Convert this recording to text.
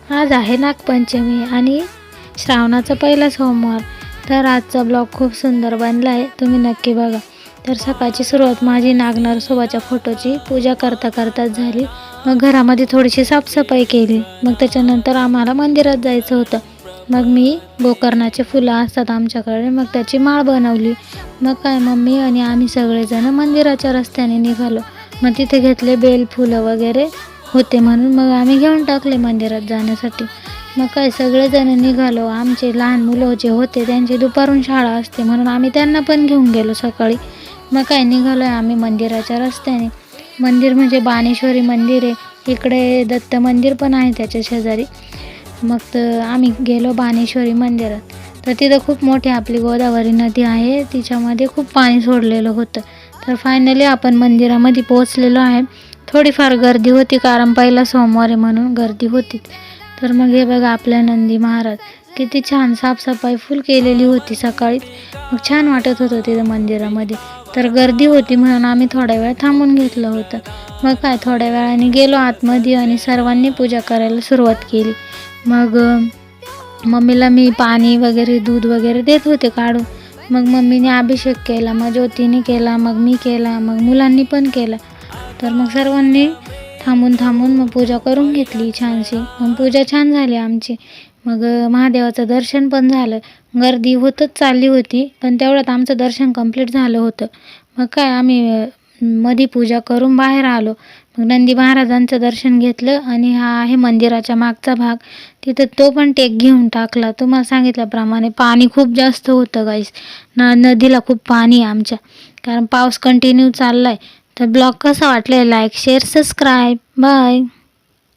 आज आहे नागपंचमी आणि श्रावणाचा पहिला सोमवार. तर आजचा ब्लॉग खूप सुंदर बनला आहे, तुम्ही नक्की बघा. तर सकाळची सुरुवात माझी नागनरसोबाच्या फोटोची पूजा करता करताच झाली. मग घरामध्ये थोडीशी साफसफाई केली. मग त्याच्यानंतर आम्हाला मंदिरात जायचं होतं. मग मी गोकर्णाचे फुलं असतात आमच्याकडे, मग त्याची माळ बनवली. मग काय मम्मी आणि आम्ही सगळेजण मंदिराच्या रस्त्याने निघालो. मग तिथे घेतले बेल फुलं वगैरे होते म्हणून मग आम्ही घेऊन टाकले मंदिरात जाण्यासाठी. मग काय सगळेजण निघालो. आमचे लहान मुलं जे होते त्यांची दुपारून शाळा असते म्हणून आम्ही त्यांना पण घेऊन गेलो सकाळी. मग काय निघालो आहे आम्ही मंदिराच्या रस्त्याने. मंदिर म्हणजे बाणेश्वरी मंदिर आहे. इकडे दत्त मंदिर पण आहे त्याच्या शेजारी. मग तर आम्ही गेलो बाणेश्वरी मंदिरात. तर तिथं खूप मोठी आपली गोदावरी नदी आहे, तिच्यामध्ये खूप पाणी सोडलेलं होतं. तर फायनली आपण मंदिरामध्ये पोहोचलेलो आहे. थोडीफार गर्दी होती कारण पहिला सोमवार आहे म्हणून गर्दी होती. तर मग हे बघा आपल्या नंदी महाराज, किती छान साफसफाई फुल केलेली होती सकाळीच. मग छान वाटत होतं तिथं मंदिरामध्ये. तर गर्दी होती म्हणून आम्ही थोड्या वेळ थांबून घेतलं होतं. मग काय थोड्या वेळाने गेलो आतमध्ये आणि सर्वांनी पूजा करायला सुरुवात केली. मग मम्मीला मी पाणी वगैरे दूध वगैरे देत होते काढून. मग मम्मीने अभिषेक केला, मग ज्योतीने केला, मग मी केला, मग मुलांनी पण केला. तर मग सर्वांनी थांबून मग पूजा करून घेतली छानशी. मग पूजा छान झाली आमची. मग महादेवाचं दर्शन पण झालं. गर्दी होतच चालली होती पण तेवढ्यात आमचं दर्शन कंप्लीट झालं होतं. मग काय आम्ही मध्ये पूजा करून बाहेर आलो. मग नंदी महाराजांचं दर्शन घेतलं आणि हा आहे मंदिराच्या मागचा भाग. तिथं तो पण टेक घेऊन टाकला. तुम्हाला सांगितल्याप्रमाणे पाणी खूप जास्त होतं गाईस. नदीला खूप पाणी आहे आमच्या, कारण पाऊस कंटिन्यू चालला आहे. तर ब्लॉग कसा वाटला लाईक शेअर सबस्क्राईब. बाय.